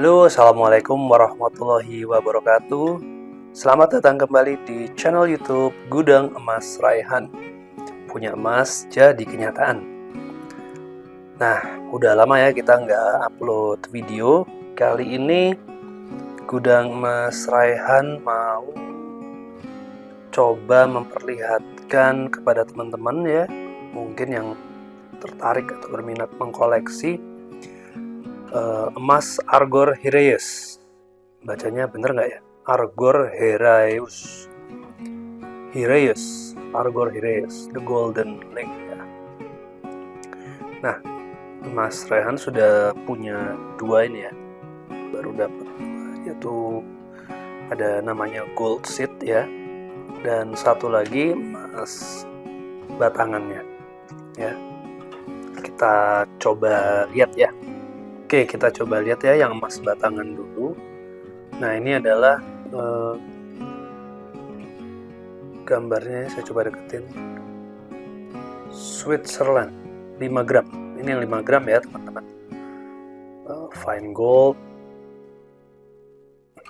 Halo, assalamualaikum warahmatullahi wabarakatuh. Selamat datang kembali di channel YouTube Gudang Emas Raihan. Punya emas jadi kenyataan. Nah, udah lama ya kita nggak upload video. Kali ini Gudang Emas Raihan mau coba memperlihatkan kepada teman-teman ya, mungkin yang tertarik atau berminat mengkoleksi emas Argor Hiraeus. Bacanya bener nggak ya? Argor Hiraeus. Argor Hiraeus, the golden link ya. Nah, Mas Raihan sudah punya dua ini ya, baru dapat, yaitu ada namanya gold seed ya, dan satu lagi emas batangannya ya. Kita coba lihat ya. Oke, kita coba lihat ya yang emas batangan dulu. Nah, ini adalah gambarnya, saya coba deketin. Switzerland 5 gram. Ini yang 5 gram ya teman-teman. Fine gold.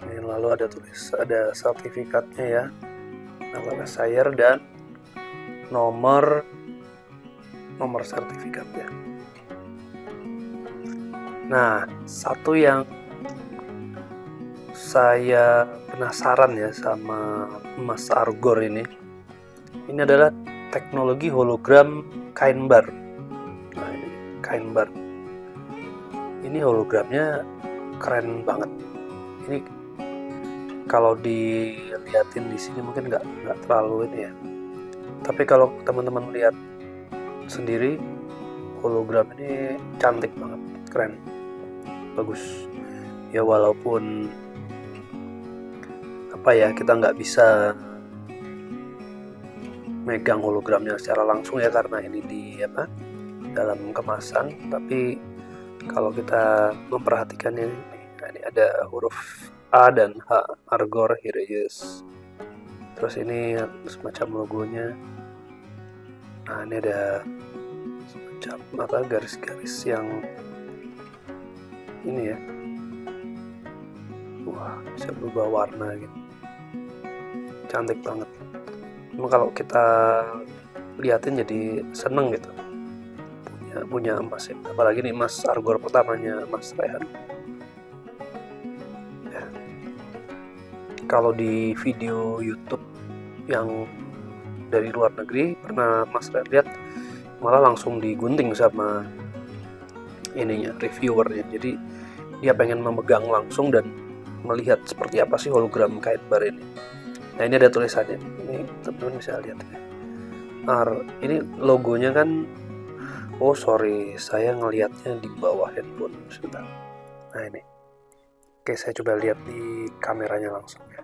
Ini lalu ada sertifikatnya ya, nama Sayer dan nomor sertifikatnya. Nah, satu yang saya penasaran ya sama emas Argor ini adalah teknologi hologram kain bar. Nah, ini kain bar. Ini hologramnya keren banget. Ini kalau dilihatin di sini mungkin nggak terlalu ini ya. Tapi kalau teman-teman lihat sendiri, hologram ini cantik banget, keren, bagus ya. Walaupun kita nggak bisa megang hologramnya secara langsung ya, karena ini di dalam kemasan. Tapi kalau kita memperhatikan ini ada huruf A dan H, Argor Hiraeus. Terus ini semacam logonya. Nah, ini ada semacam garis-garis yang ini ya. Wah, bisa berubah warna gitu. Cantik banget. Cuma kalau kita liatin jadi seneng gitu. Punya emas ya. Apalagi nih emas Argor pertamanya Mas Raihan. Ya. Kalau di video YouTube yang dari luar negeri pernah Mas Raihan lihat, malah langsung digunting sama reviewernya. Jadi dia pengen memegang langsung dan melihat seperti apa sih hologram kain bar ini. Nah, ini ada tulisannya. Ini teman-teman bisa lihat ya. Ini logonya kan, oh sorry, saya ngelihatnya di bawah handphone. Sebentar. Nah, ini. Oke, saya coba lihat di kameranya langsung ya.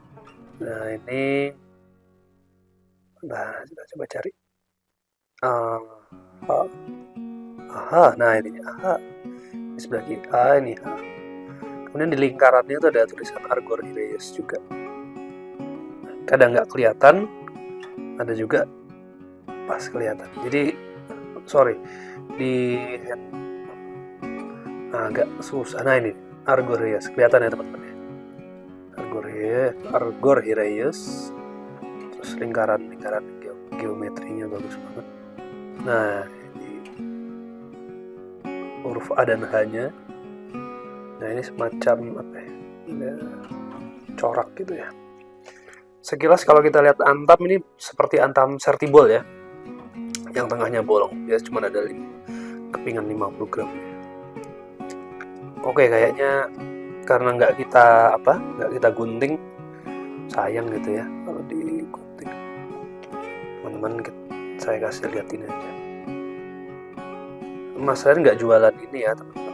Nah, ini. Nah, kita coba cari. Nah ini di sebelah kiri. Ini kemudian di lingkarannya itu ada tulisan Argor Hiraeus juga. Kadang nggak kelihatan, ada juga pas kelihatan. Jadi agak susah. Nah, ini Argor Hiraeus, kelihatan ya teman-teman ya. Argor Hiraeus. Terus lingkaran geometrinya bagus banget. Nah, huruf A dan H-nya. Nah, ini semacam corak gitu ya. Sekilas kalau kita lihat antam, ini seperti antam sertibol ya, yang tengahnya bolong. Dia cuma ada kepingan 50 gram. Oke, kayaknya karena nggak kita gunting, sayang gitu ya kalau digunting. Teman-teman, saya kasih lihat ini aja. Mas Raihan nggak jualan ini ya teman-teman.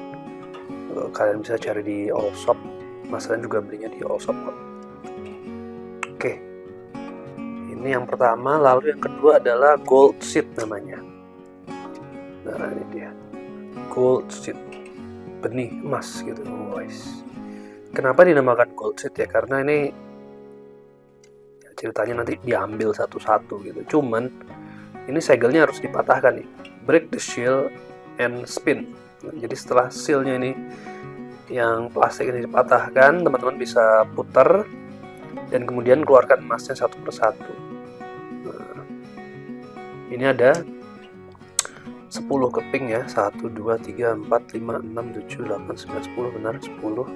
Kalian bisa cari di Allshop. Mas Raihan juga belinya di Allshop kok. Oke, ini yang pertama. Lalu yang kedua adalah gold seed namanya. Nah, ini dia, gold seed, benih emas gitu guys. Kenapa dinamakan gold seed ya? Karena ini ceritanya nanti diambil satu-satu gitu. Cuman ini segelnya harus dipatahkan nih. Break the seal and spin. Jadi setelah sealnya ini yang plastik ini dipatahkan, teman-teman bisa putar dan kemudian keluarkan emasnya satu persatu. Nah, ini ada 10 keping ya, 1, 2, 3, 4, 5, 6, 7, 8, 9, 10, benar 10.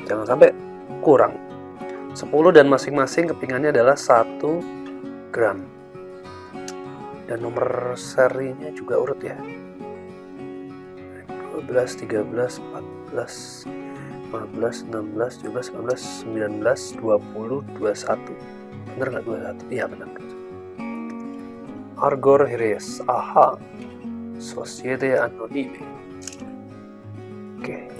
Jangan sampai kurang. 10 dan masing-masing kepingannya adalah 1 gram. Dan nomor serinya juga urut ya. 12, 13, 14, 15, 16, 17, 18, 19, 20, 21. Bener nggak 21? Iya benar. Argor Heraeus, aha, Societe Anonyme. Oke.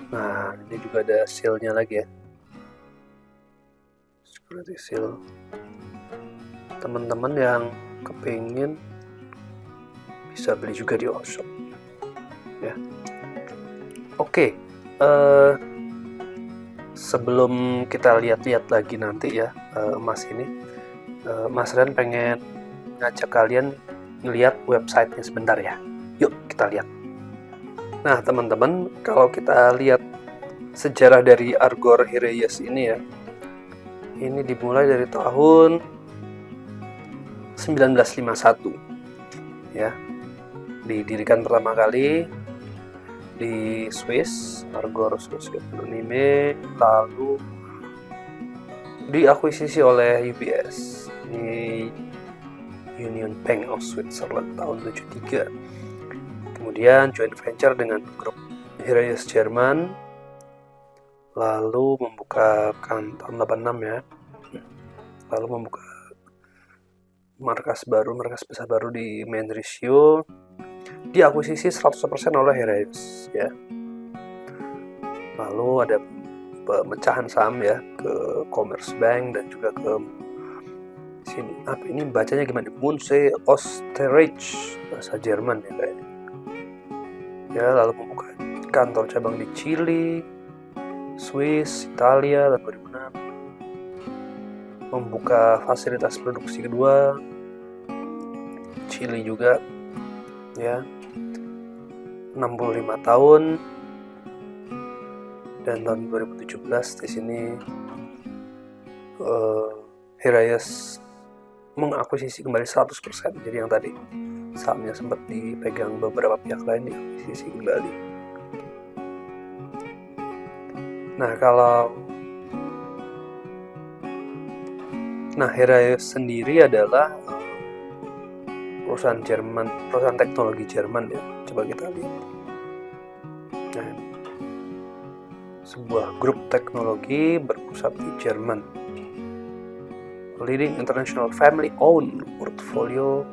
Nah, ini juga ada seal-nya lagi ya. Seperti seal. Teman-teman yang kepingin bisa beli juga di workshop ya. Oke, sebelum kita lihat-lihat lagi nanti ya emas ini, Mas Ren pengen ngajak kalian ngeliat websitenya sebentar ya. Yuk kita lihat. Nah teman-teman, kalau kita lihat sejarah dari Argor Heraeus ini ya, ini dimulai dari tahun 1951 ya. Didirikan pertama kali di Swiss, Argor Societe Anonyme, lalu diakuisisi oleh UBS, di Union Bank of Switzerland tahun 73. Kemudian joint venture dengan grup Heraeus Jerman, lalu membuka kantor 86 ya, lalu membuka markas besar baru di Main Ratio, diakuisisi 100% oleh Heraeus ya. Lalu ada pemecahan saham ya ke Commerzbank dan juga ke sini. Apa ini bacanya gimana? Munse Osterreich, bahasa Jerman ya kayaknya. Ya, lalu membuka kantor cabang di Chili, Swiss, Italia dan 2006. Membuka fasilitas produksi kedua Chili juga ya. 65 tahun, dan tahun 2017 di sini Heraeus mengakuisisi kembali 100%. Jadi yang tadi sahamnya sempat dipegang beberapa pihak lain, diakuisisi kembali. Nah Heraeus sendiri adalah perusahaan teknologi Jerman ya. Coba kita lihat. Nah, sebuah grup teknologi berpusat di Jerman. Leading international family-owned portfolio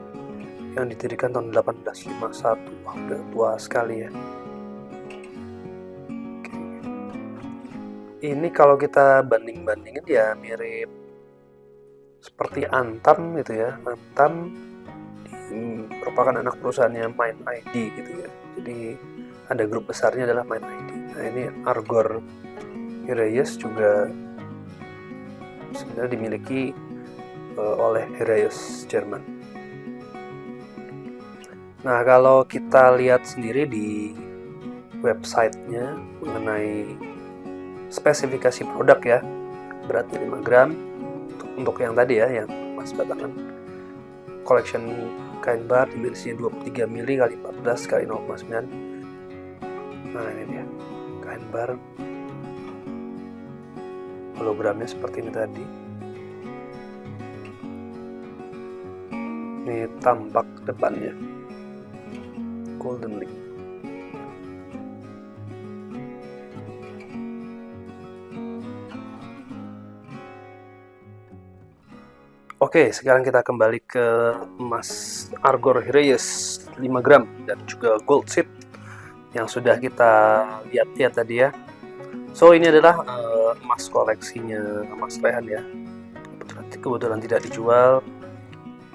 yang didirikan tahun 1851. Wah, udah tua sekali ya. Oke. Ini kalau kita banding-bandingin ya mirip seperti Antam gitu ya. Antam merupakan anak perusahaannya MindID gitu ya. Jadi ada grup besarnya adalah MindID. Nah ini Argor Heraeus juga sebenarnya dimiliki oleh Heraeus Jerman. Nah kalau kita lihat sendiri di websitenya mengenai spesifikasi produk ya, beratnya 5 gram untuk yang tadi ya, yang emas batangan collection kain bar, dimensinya 23 mili x 14 x 0,9. Nah ini dia kain bar, hologramnya seperti ini tadi. Ini tampak depannya golden link. Oke, sekarang kita kembali ke emas Argor Heraeus 5 gram dan juga gold seed yang sudah kita lihat tadi ya. So ini adalah emas koleksinya Mas Rehan ya. Kebetulan tidak dijual.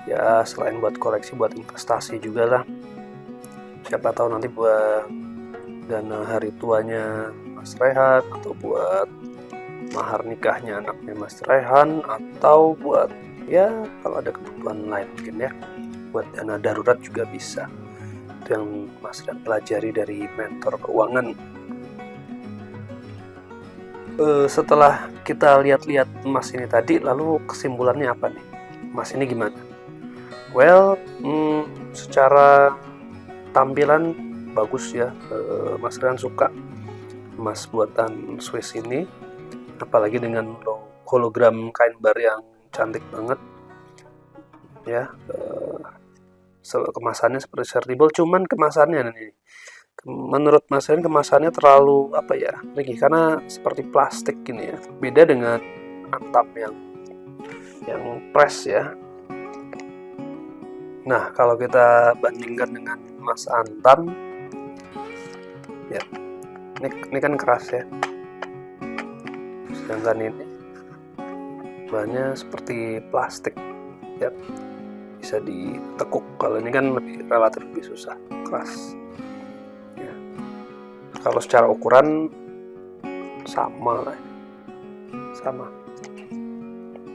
Ya selain buat koleksi, buat investasi juga lah. Siapa tahu nanti buat dana hari tuanya Mas Rehan, atau buat mahar nikahnya anaknya Mas Rehan, atau buat ya kalau ada kebutuhan lain mungkin ya, buat dana darurat juga bisa. Itu yang Mas Rehan pelajari dari mentor keuangan. Setelah kita lihat-lihat emas ini tadi, lalu kesimpulannya apa nih? Emas ini gimana? Well, secara tampilan bagus ya. Mas Rehan suka emas buatan Swiss ini, apalagi dengan hologram kain bar yang cantik banget ya. Kemasannya seperti sertibel, cuman kemasannya nih, menurut Mas Rehan kemasannya terlalu ringkih karena seperti plastik gini ya. Beda dengan Antam yang press ya. Nah, kalau kita bandingkan dengan emas Antam ya, ini kan keras ya, sedangkan ini bahannya seperti plastik ya, bisa ditekuk. Kalau ini kan relatif lebih susah, keras ya. Kalau secara ukuran sama.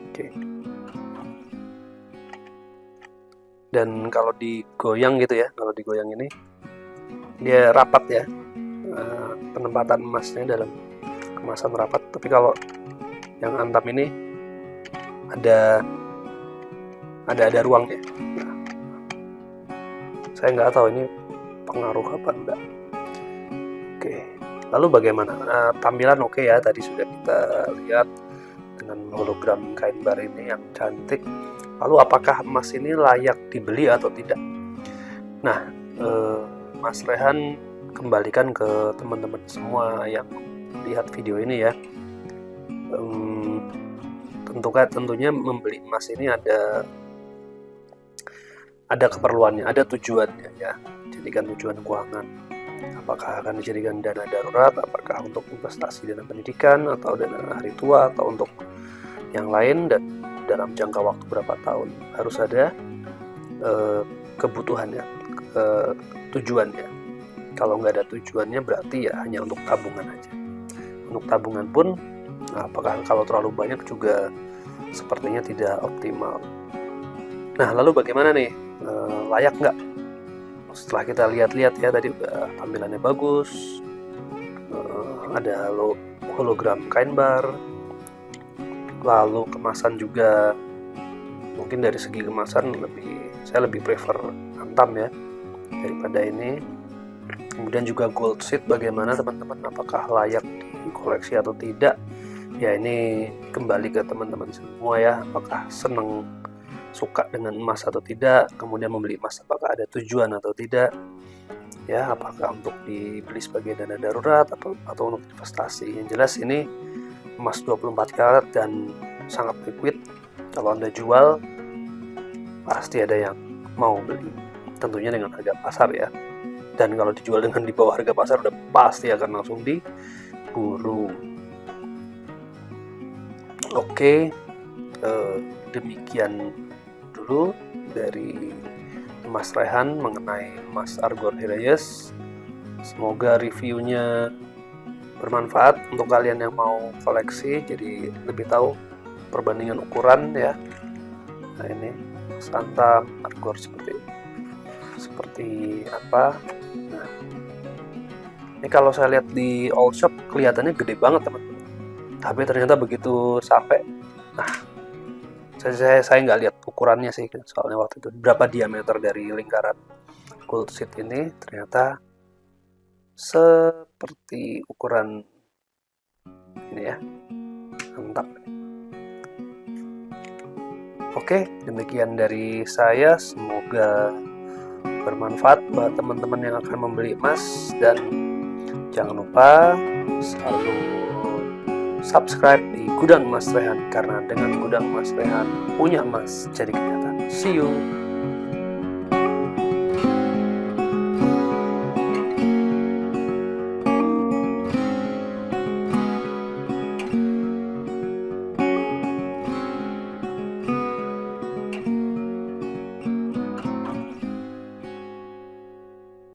Oke. Dan kalau digoyang gitu ya, kalau digoyang ini dia rapat ya, penempatan emasnya dalam kemasan rapat. Tapi kalau yang Antam ini ada ruangnya. Nah, saya nggak tahu ini pengaruh apa enggak. Oke, lalu bagaimana? Tampilan oke ya, tadi sudah kita lihat dengan hologram kain bar ini yang cantik. Lalu apakah emas ini layak dibeli atau tidak? Nah, Mas Rehan kembalikan ke teman-teman semua yang lihat video ini ya. Tentunya membeli emas ini ada keperluannya, ada tujuannya ya. Jadikan tujuan keuangan. Apakah akan dijadikan dana darurat, apakah untuk investasi dana pendidikan, atau dana hari tua, atau untuk yang lain, dan dalam jangka waktu berapa tahun. Harus ada kebutuhannya, tujuannya. Kalau nggak ada tujuannya berarti ya hanya untuk tabungan aja. Untuk tabungan pun, apakah kalau terlalu banyak juga sepertinya tidak optimal. Nah, lalu bagaimana nih? Layak nggak? Setelah kita lihat-lihat ya, tadi udah tampilannya bagus, ada hologram kain bar, lalu kemasan juga mungkin dari segi kemasan saya lebih prefer Antam ya daripada ini. Kemudian juga gold seed, bagaimana teman-teman, apakah layak dikoleksi atau tidak? Ya, ini kembali ke teman-teman semua ya, apakah suka dengan emas atau tidak. Kemudian membeli emas apakah ada tujuan atau tidak ya, apakah untuk dibeli sebagai dana darurat atau untuk investasi. Yang jelas ini emas 24 karat dan sangat liquid. Kalau Anda jual pasti ada yang mau beli, tentunya dengan harga pasar ya. Dan kalau dijual dengan di bawah harga pasar udah pasti akan langsung diburu. Oke, demikian dulu dari Mas Rehan mengenai emas Argon Hirayes. Semoga reviewnya bermanfaat untuk kalian yang mau koleksi, jadi lebih tahu perbandingan ukuran ya. Nah, ini Antam, Argon seperti apa. Nah, ini kalau saya lihat di all shop kelihatannya gede banget teman-teman, tapi ternyata begitu sampai, saya nggak lihat ukurannya sih, soalnya waktu itu berapa diameter dari lingkaran gold seed ini, ternyata seperti ukuran ini ya, mantap. Oke, demikian dari saya, semoga bermanfaat buat teman-teman yang akan membeli emas, dan jangan lupa selalu subscribe di Gudang Mas Rehan, karena dengan Gudang Mas Rehan punya emas jadi kenyataan. See you.